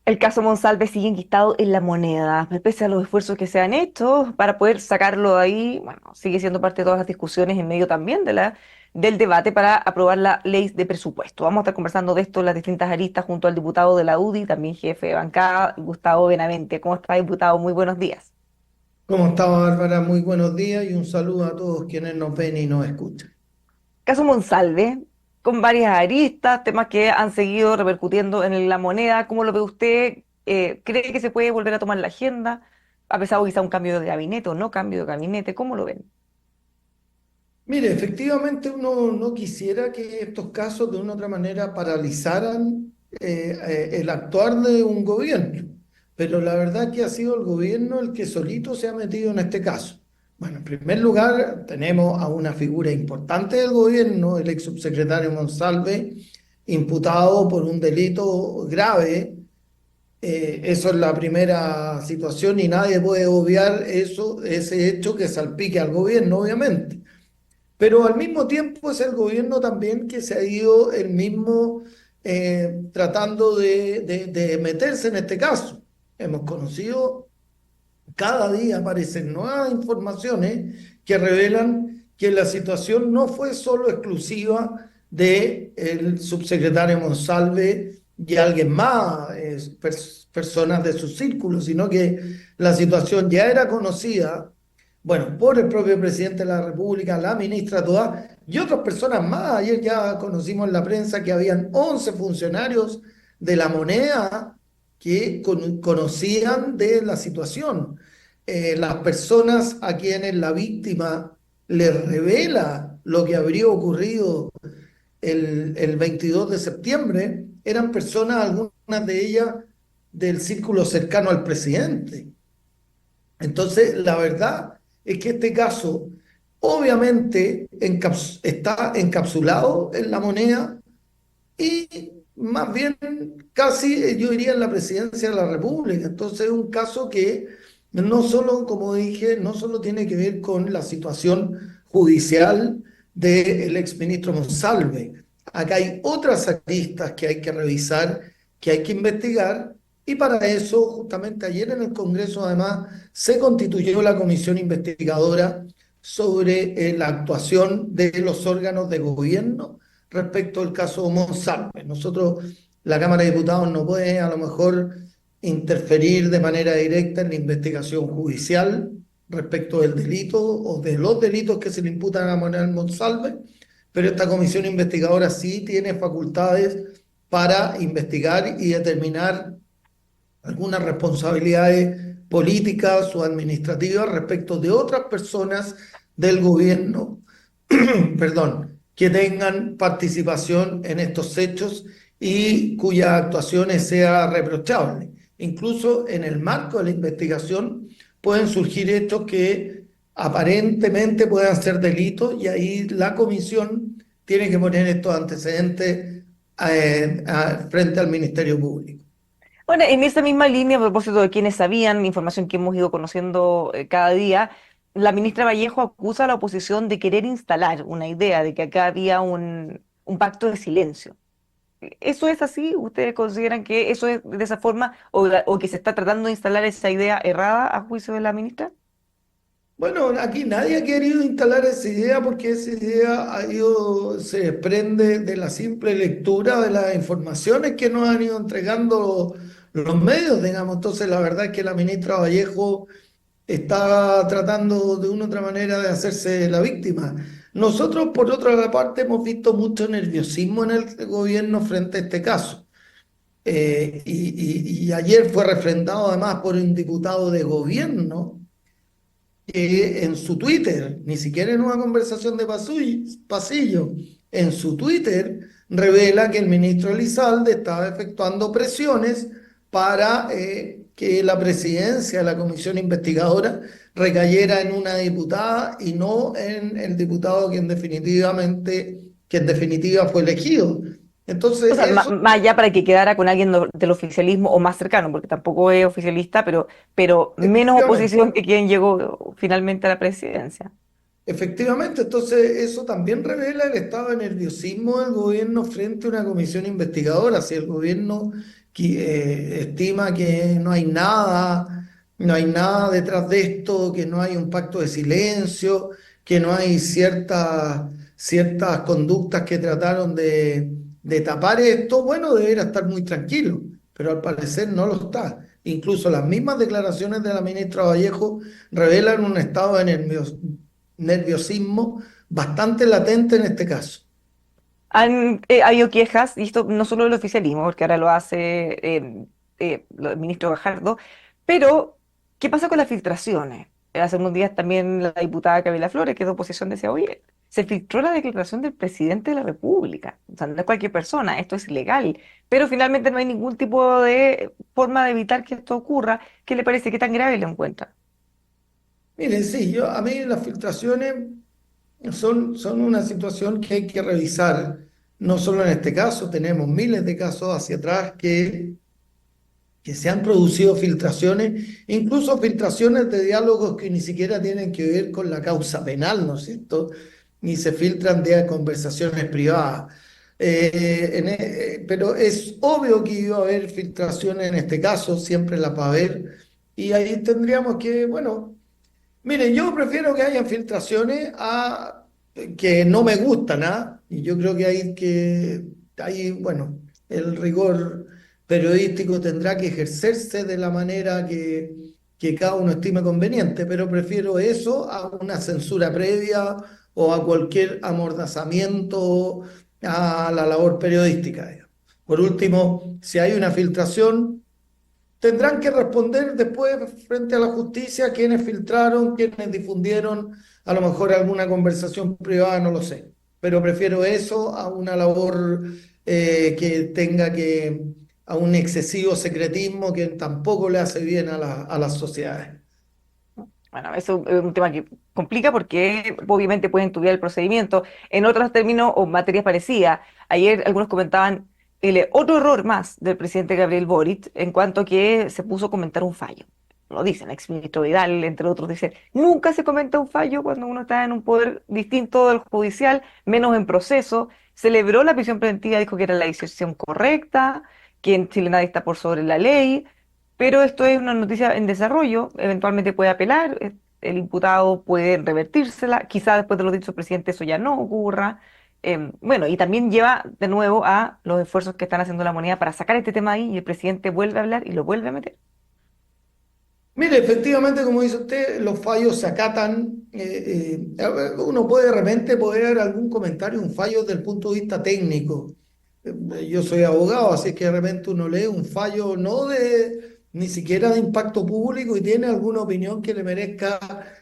El caso Monsalve sigue enquistado en la moneda, pese a los esfuerzos que se han hecho para poder sacarlo de ahí. Bueno, sigue siendo parte de todas las discusiones en medio también del debate para aprobar la ley de presupuesto. Vamos a estar conversando de esto en las distintas aristas junto al diputado de la UDI, también jefe de bancada, Gustavo Benavente. ¿Cómo está, diputado? Muy buenos días. ¿Cómo está, Bárbara? Muy buenos días y un saludo a todos quienes nos ven y nos escuchan. Caso Monsalve, con varias aristas, temas que han seguido repercutiendo en la moneda. ¿Cómo lo ve usted? ¿Cree que se puede volver a tomar la agenda? ¿Ha pesado quizá un cambio de gabinete o no cambio de gabinete? ¿Cómo lo ven? Mire, efectivamente uno no quisiera que estos casos de una u otra manera paralizaran el actuar de un gobierno, pero la verdad que ha sido el gobierno el que solito se ha metido en este caso. Bueno, en primer lugar, tenemos a una figura importante del gobierno, el ex subsecretario Monsalve, imputado por un delito grave. Eso es la primera situación y nadie puede obviar eso, ese hecho que salpique al gobierno, obviamente. Pero al mismo tiempo es el gobierno también que se ha ido el mismo tratando de meterse en este caso. Hemos conocido, cada día aparecen nuevas informaciones que revelan que la situación no fue solo exclusiva del subsecretario Monsalve y alguien más, personas de su círculo, sino que la situación ya era conocida, bueno, por el propio presidente de la República, la ministra Toá y otras personas más. Ayer ya conocimos en la prensa que habían 11 funcionarios de la moneda que conocían de la situación. Las personas a quienes la víctima les revela lo que habría ocurrido el 22 de septiembre eran personas, algunas de ellas del círculo cercano al presidente. Entonces, la verdad es que este caso obviamente está encapsulado en la moneda y más bien casi yo diría en la presidencia de la República. Entonces es un caso que no solo, como dije, no solo tiene que ver con la situación judicial del exministro Monsalve. Acá hay otras aristas que hay que revisar, que hay que investigar, y para eso, justamente ayer en el Congreso, además, se constituyó la comisión investigadora sobre la actuación de los órganos de gobierno respecto al caso Monsalve. Nosotros, la Cámara de Diputados, no puede a lo mejor interferir de manera directa en la investigación judicial respecto del delito o de los delitos que se le imputan a Manuel Monsalve, pero esta comisión investigadora sí tiene facultades para investigar y determinar algunas responsabilidades políticas o administrativas respecto de otras personas del gobierno, perdón, que tengan participación en estos hechos y cuyas actuaciones sea reprochable. Incluso en el marco de la investigación pueden surgir hechos que aparentemente puedan ser delitos y ahí la comisión tiene que poner estos antecedentes frente al Ministerio Público. Bueno, en esa misma línea, a propósito de quienes sabían, información que hemos ido conociendo cada día, la ministra Vallejo acusa a la oposición de querer instalar una idea de que acá había un pacto de silencio. ¿Eso es así? ¿Ustedes consideran que eso es de esa forma o que se está tratando de instalar esa idea errada a juicio de la ministra? Bueno, aquí nadie ha querido instalar esa idea porque esa idea se desprende de la simple lectura de las informaciones que nos han ido entregando los medios, digamos. Entonces, la verdad es que la ministra Vallejo está tratando de una u otra manera de hacerse la víctima. Nosotros, por otra parte, hemos visto mucho nerviosismo en el gobierno frente a este caso. Y ayer fue refrendado además por un diputado de gobierno que en su Twitter, ni siquiera en una conversación de pasillo, en su Twitter revela que el ministro Elizalde estaba efectuando presiones para que la presidencia de la comisión investigadora recayera en una diputada y no en el diputado que en definitiva fue elegido. O Entonces, sea, eso más allá para que quedara con alguien del oficialismo o más cercano, porque tampoco es oficialista, pero menos efectivamente. oposición que quien llegó finalmente a la presidencia. Efectivamente, entonces eso también revela el estado de nerviosismo del gobierno frente a una comisión investigadora. Si el gobierno estima que no hay nada, no hay nada detrás de esto, que no hay un pacto de silencio, que no hay ciertas conductas que trataron de tapar esto. Bueno, debería estar muy tranquilo, pero al parecer no lo está. Incluso las mismas declaraciones de la ministra Vallejo revelan un estado de nerviosismo bastante latente en este caso. Han habido quejas, y esto no solo del oficialismo, porque ahora lo hace el ministro Gajardo, pero ¿qué pasa con las filtraciones? Hace unos días también la diputada Camila Flores, que es de oposición, decía, oye, se filtró la declaración del presidente de la República. O sea, no es cualquier persona, esto es ilegal, pero finalmente no hay ningún tipo de forma de evitar que esto ocurra. ¿Qué le parece? ¿Qué tan grave lo encuentra? Miren, sí, a mí las filtraciones son una situación que hay que revisar. No solo en este caso, tenemos miles de casos hacia atrás que se han producido filtraciones, incluso filtraciones de diálogos que ni siquiera tienen que ver con la causa penal, ¿no es cierto? Ni se filtran de conversaciones privadas. Pero es obvio que iba a haber filtraciones en este caso, siempre la va a haber, y ahí tendríamos que, bueno, miren, yo prefiero que haya filtraciones a que no me gustan, ¿ah? Y yo creo bueno, el rigor periodístico tendrá que ejercerse de la manera que cada uno estime conveniente, pero prefiero eso a una censura previa o a cualquier amordazamiento a la labor periodística, digamos. Por último, si hay una filtración, tendrán que responder después frente a la justicia quienes filtraron, quienes difundieron a lo mejor alguna conversación privada, no lo sé. Pero prefiero eso a una labor que tenga a un excesivo secretismo que tampoco le hace bien a las sociedades. Bueno, eso es un tema que complica porque obviamente pueden estudiar el procedimiento. En otros términos o materias parecidas, ayer algunos comentaban otro error más del presidente Gabriel Boric en cuanto a que se puso a comentar un fallo. Lo dicen, el exministro Vidal, entre otros, dice, nunca se comenta un fallo cuando uno está en un poder distinto del judicial, menos en proceso. Celebró la prisión preventiva, dijo que era la decisión correcta, que en Chile nadie está por sobre la ley, pero esto es una noticia en desarrollo, eventualmente puede apelar, el imputado puede revertírsela, quizá después de lo dicho el presidente eso ya no ocurra. Bueno, y también lleva de nuevo a los esfuerzos que están haciendo la moneda para sacar este tema ahí y el presidente vuelve a hablar y lo vuelve a meter. Mire, efectivamente, como dice usted, los fallos se acatan. A ver, uno puede de repente poder algún comentario, un fallo desde el punto de vista técnico. Yo soy abogado, así que de repente uno lee un fallo no de ni siquiera de impacto público y tiene alguna opinión que le merezca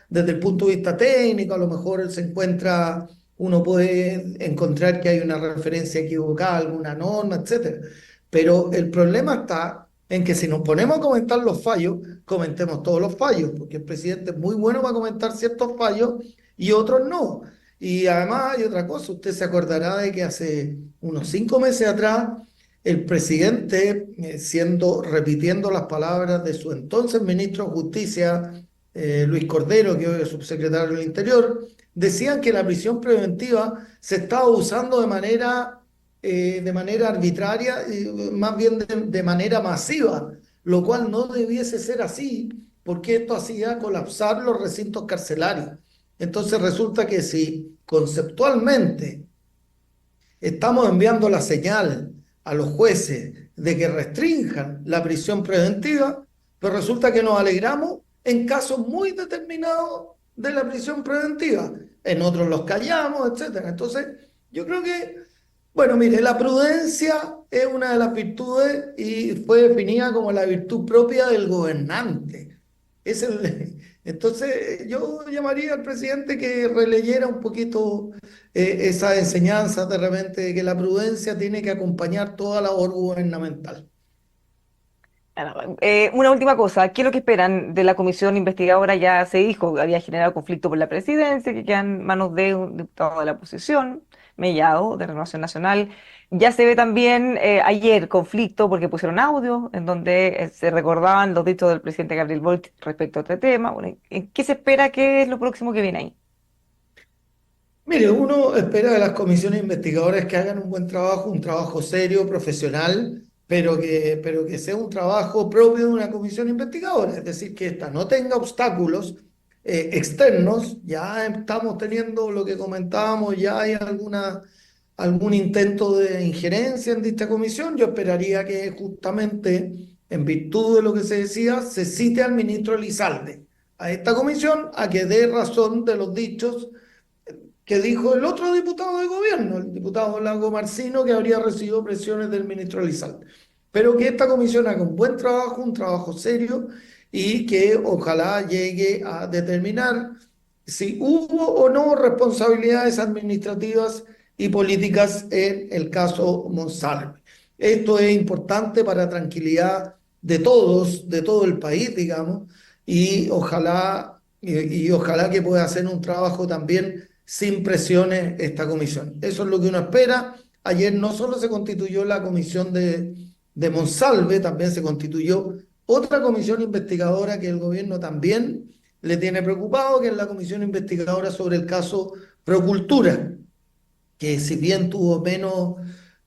desde el punto de vista técnico. A lo mejor uno puede encontrar que hay una referencia equivocada, a alguna norma, etcétera. Pero el problema está en que si nos ponemos a comentar los fallos, comentemos todos los fallos, porque el presidente es muy bueno para comentar ciertos fallos y otros no. Y además hay otra cosa, usted se acordará de que hace unos 5 meses atrás, el presidente, repitiendo las palabras de su entonces ministro de Justicia, Luis Cordero, que hoy es subsecretario del Interior, decían que la prisión preventiva se estaba usando de manera arbitraria, y más bien de manera masiva, lo cual no debiese ser así, porque esto hacía colapsar los recintos carcelarios. Entonces resulta que si conceptualmente estamos enviando la señal a los jueces de que restrinjan la prisión preventiva, pero resulta que nos alegramos en casos muy determinados de la prisión preventiva, en otros los callamos, etcétera. Entonces, yo creo que, bueno, mire, la prudencia es una de las virtudes y fue definida como la virtud propia del gobernante. Entonces, yo llamaría al presidente que releyera un poquito esas enseñanzas de repente de que la prudencia tiene que acompañar toda labor gubernamental. Bueno, una última cosa, ¿qué es lo que esperan de la comisión investigadora? Ya se dijo, había generado conflicto por la presidencia, que quedan en manos de un diputado de la oposición, Mellado, de Renovación Nacional. Ya se ve también ayer conflicto porque pusieron audio en donde se recordaban los dichos del presidente Gabriel Boric respecto a este tema. Bueno, ¿en qué se espera? ¿Qué es lo próximo que viene ahí? Mire, uno espera de las comisiones investigadoras que hagan un buen trabajo, un trabajo serio, profesional, pero que sea un trabajo propio de una comisión investigadora, es decir, que ésta no tenga obstáculos externos. Ya estamos teniendo lo que comentábamos, ya hay algún intento de injerencia en dicha comisión. Yo esperaría que justamente, en virtud de lo que se decía, se cite al ministro Elizalde a esta comisión a que dé razón de los dichos que dijo el otro diputado de gobierno, el diputado Lago Marcino, que habría recibido presiones del ministro Elizalde. Pero que esta comisión haga un buen trabajo, un trabajo serio, y que ojalá llegue a determinar si hubo o no responsabilidades administrativas y políticas en el caso Monsalve. Esto es importante para tranquilidad de todos, de todo el país, digamos, y ojalá que pueda hacer un trabajo también sin presiones esta comisión. Eso es lo que uno espera. Ayer no solo se constituyó la comisión de Monsalve, también se constituyó otra comisión investigadora que el gobierno también le tiene preocupado, que es la comisión investigadora sobre el caso Procultura, que si bien tuvo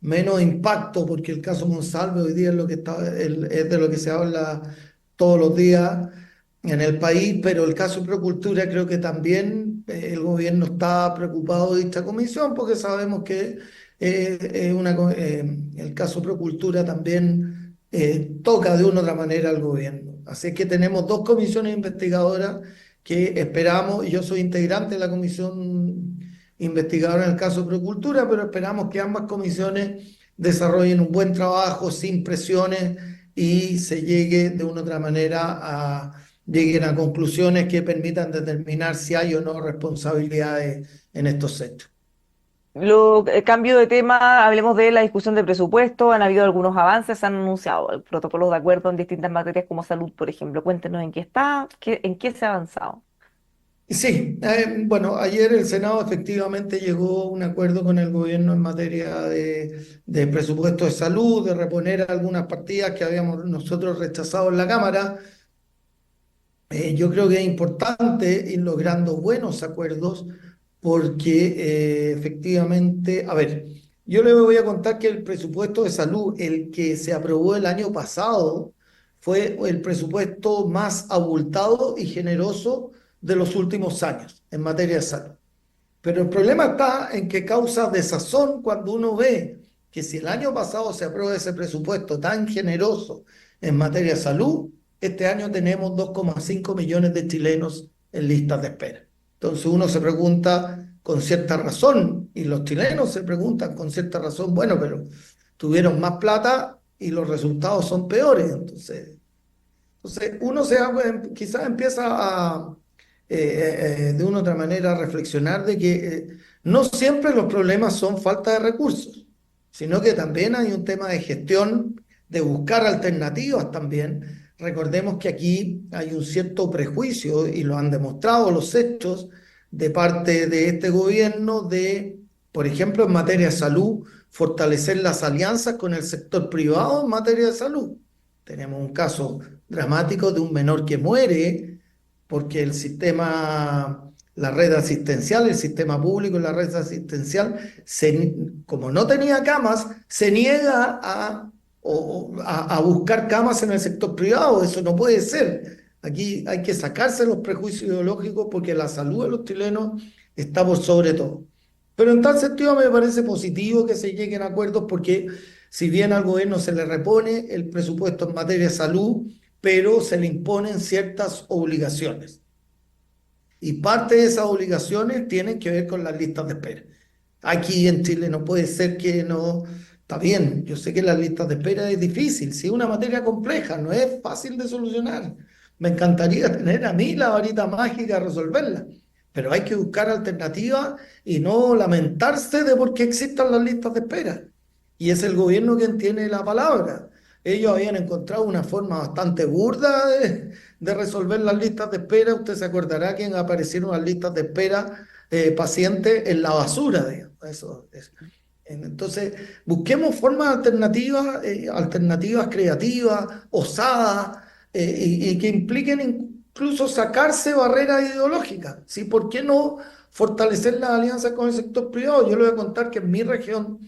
menos impacto, porque el caso Monsalve hoy día es, es de lo que se habla todos los días en el país, pero el caso Procultura creo que también el gobierno está preocupado de esta comisión, porque sabemos que el caso Procultura también toca de una u otra manera al gobierno. Así es que tenemos dos comisiones investigadoras que esperamos, y yo soy integrante de la comisión investigadora en el caso de Procultura, pero esperamos que ambas comisiones desarrollen un buen trabajo sin presiones y se llegue de una u otra manera lleguen a conclusiones que permitan determinar si hay o no responsabilidades en estos hechos. Cambio de tema, hablemos de la discusión de presupuesto. Han habido algunos avances, se han anunciado protocolos de acuerdo en distintas materias como salud, por ejemplo. Cuéntenos en qué está, en qué se ha avanzado. Sí, bueno, ayer el Senado efectivamente llegó a un acuerdo con el gobierno en materia de presupuesto de salud, de reponer algunas partidas que habíamos nosotros rechazado en la Cámara. Yo creo que es importante ir logrando buenos acuerdos porque efectivamente, a ver, yo le voy a contar que el presupuesto de salud, el que se aprobó el año pasado, fue el presupuesto más abultado y generoso de los últimos años en materia de salud. Pero el problema está en que causa desazón cuando uno ve que si el año pasado se aprueba ese presupuesto tan generoso en materia de salud, este año tenemos 2,5 millones de chilenos en listas de espera. Entonces uno se pregunta con cierta razón, y los chilenos se preguntan con cierta razón, bueno, pero tuvieron más plata y los resultados son peores. Entonces uno quizás empieza de una u otra manera a reflexionar de que no siempre los problemas son falta de recursos, sino que también hay un tema de gestión, de buscar alternativas también. Recordemos que aquí hay un cierto prejuicio, y lo han demostrado los hechos, de parte de este gobierno de, por ejemplo, en materia de salud, fortalecer las alianzas con el sector privado en materia de salud. Tenemos un caso dramático de un menor que muere porque la red asistencial, el sistema público y la red asistencial, como no tenía camas, se niega a buscar camas en el sector privado. Eso no puede ser. Aquí hay que sacarse los prejuicios ideológicos porque la salud de los chilenos está por sobre todo. Pero en tal sentido me parece positivo que se lleguen a acuerdos porque si bien al gobierno se le repone el presupuesto en materia de salud, pero se le imponen ciertas obligaciones. Y parte de esas obligaciones tienen que ver con las listas de espera. Aquí en Chile no puede ser que no. Está bien, yo sé que las listas de espera es difícil, sí, es una materia compleja, no es fácil de solucionar. Me encantaría tener a mí la varita mágica a resolverla, pero hay que buscar alternativas y no lamentarse de por qué existan las listas de espera. Y es el gobierno quien tiene la palabra. Ellos habían encontrado una forma bastante burda de resolver las listas de espera. Usted se acordará que aparecieron las listas de espera pacientes en la basura, digamos. Entonces, busquemos formas alternativas, alternativas creativas, osadas, y que impliquen incluso sacarse barreras ideológicas. ¿Sí? ¿Por qué no fortalecer las alianzas con el sector privado? Yo le voy a contar que en mi región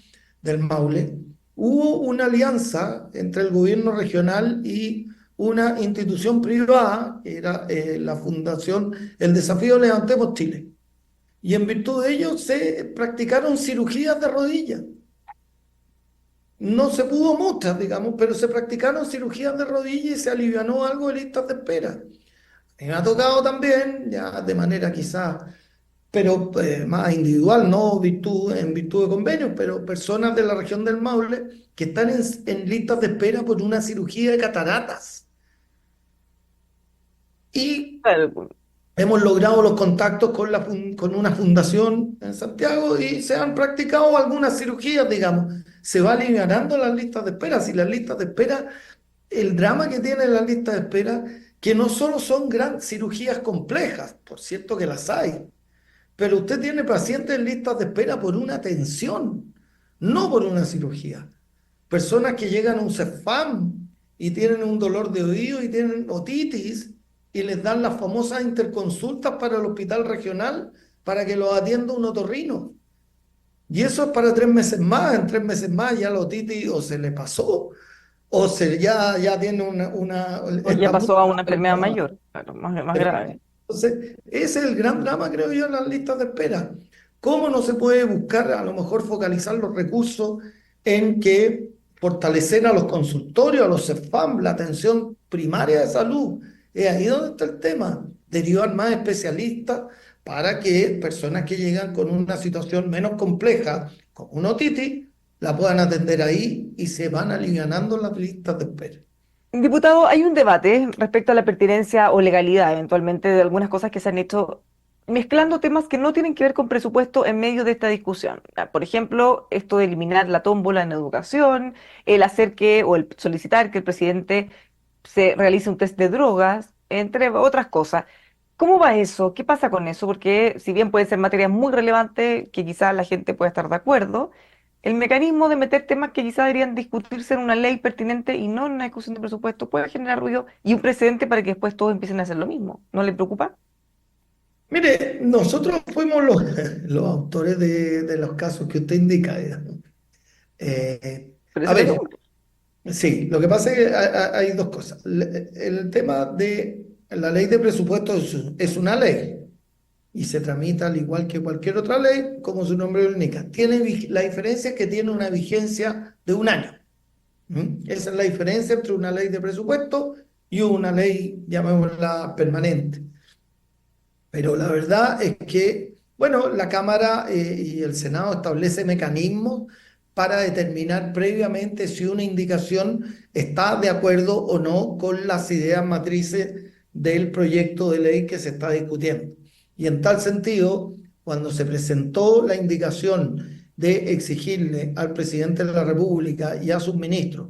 del Maule, hubo una alianza entre el gobierno regional y una institución privada, que era la Fundación El Desafío Levantemos Chile. Y en virtud de ello se practicaron cirugías de rodillas. No se pudo muchas, digamos, pero se practicaron cirugías de rodilla y se alivianó algo de listas de espera. Y me ha tocado también, ya de manera quizás, pero más individual, no en virtud de convenios, pero personas de la región del Maule que están en listas de espera por una cirugía de cataratas. Y Claro, hemos logrado los contactos con, con una fundación en Santiago y se han practicado algunas cirugías, digamos. Se va alivianando las listas de espera. Si las listas de espera, el drama que tienen las listas de espera, que no solo son gran cirugías complejas, por cierto que las hay, pero usted tiene pacientes en listas de espera por una atención, no por una cirugía. Personas que llegan a un CEFAM y tienen un dolor de oído y tienen otitis y les dan las famosas interconsultas para el hospital regional para que los atienda un otorrino. Y eso es para 3 meses más. En 3 meses más ya la otitis o se le pasó o ya tiene o ya está muy pasó a una enfermedad mal. mayor, claro, más grave. Entonces, ese es el gran drama, creo yo, en las listas de espera. ¿Cómo no se puede buscar, a lo mejor, focalizar los recursos en que fortalecer a los consultorios, a los CEFAM, la atención primaria de salud? Es ahí donde está el tema. Derivar más especialistas para que personas que llegan con una situación menos compleja, como una otitis, la puedan atender ahí y se van alivianando las listas de espera. Diputado, hay un debate respecto a la pertinencia o legalidad eventualmente de algunas cosas que se han hecho mezclando temas que no tienen que ver con presupuesto en medio de esta discusión. Por ejemplo, esto de eliminar la tómbola en educación, el hacer que o el solicitar que el presidente se realice un test de drogas, entre otras cosas. ¿Cómo va eso? ¿Qué pasa con eso? Porque si bien puede ser materia muy relevante, que quizás la gente pueda estar de acuerdo, el mecanismo de meter temas que quizás deberían discutirse en una ley pertinente y no en una discusión de presupuesto puede generar ruido y un precedente para que después todos empiecen a hacer lo mismo. ¿No le preocupa? Mire, nosotros fuimos los, los autores de los casos que usted indica, digamos. Pero A ese es el ver, número. sí, lo que pasa es que hay dos cosas. El tema de la ley de presupuesto es una ley y se tramita al igual que cualquier otra ley, como su nombre lo indica. La diferencia es que tiene una vigencia de un año. ¿Mm? Esa es la diferencia entre una ley de presupuesto y una ley, llamémosla, permanente. Pero la verdad es que, bueno, la Cámara y el Senado establecen mecanismos para determinar previamente si una indicación está de acuerdo o no con las ideas matrices del proyecto de ley que se está discutiendo. Y en tal sentido, cuando se presentó la indicación de exigirle al presidente de la República y a sus ministros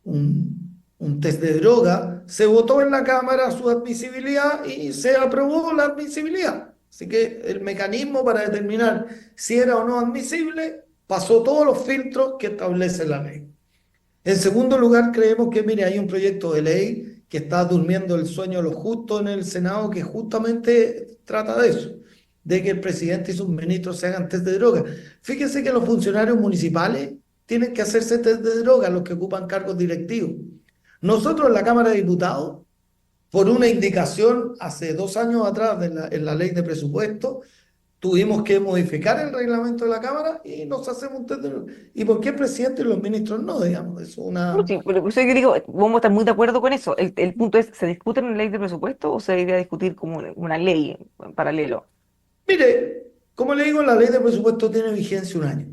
un test de droga, se votó en la Cámara su admisibilidad y se aprobó la admisibilidad. Así que el mecanismo para determinar si era o no admisible pasó todos los filtros que establece la ley. En segundo lugar, creemos que, mire, hay un proyecto de ley que está durmiendo el sueño de los justos en el Senado que justamente trata de eso, de que el presidente y sus ministros se hagan test de droga. Fíjense que los funcionarios municipales tienen que hacerse test de droga, los que ocupan cargos directivos. Nosotros en la Cámara de Diputados, por una indicación hace 2 años atrás en la ley de presupuesto, tuvimos que modificar el reglamento de la Cámara y nos hacemos un test de... ¿Y por qué el presidente y los ministros no, digamos? Es No, una... sí, pero por eso yo digo, vamos a estar muy de acuerdo con eso. El punto es, ¿se discute en una ley de presupuesto o se debería discutir como una ley en paralelo? Mire, como le digo, la ley de presupuesto tiene vigencia un año.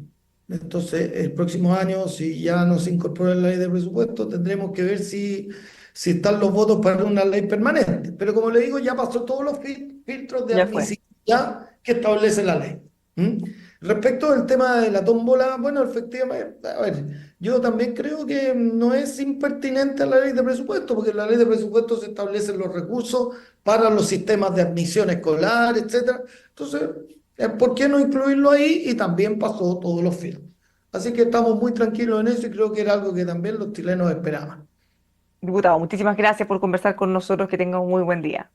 Entonces, el próximo año, si ya no se incorpora en la ley de presupuesto, tendremos que ver si están los votos para una ley permanente. Pero como le digo, ya pasó todos los filtros de Ya fue. admisibilidad que establece la ley. ¿Mm? Respecto del tema de la tómbola, bueno, efectivamente, a ver, yo también creo que no es impertinente a la ley de presupuesto, porque en la ley de presupuesto se establecen los recursos para los sistemas de admisión escolar, etcétera. Entonces, ¿por qué no incluirlo ahí? Y también pasó todos los filtros. Así que estamos muy tranquilos en eso y creo que era algo que también los chilenos esperaban. Diputado, muchísimas gracias por conversar con nosotros. Que tenga un muy buen día.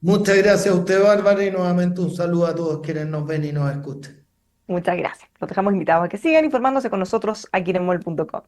Muchas gracias a usted, Bárbara, y nuevamente un saludo a todos quienes nos ven y nos escuchan. Muchas gracias. Los dejamos invitados a que sigan informándose con nosotros aquí en enmol.com.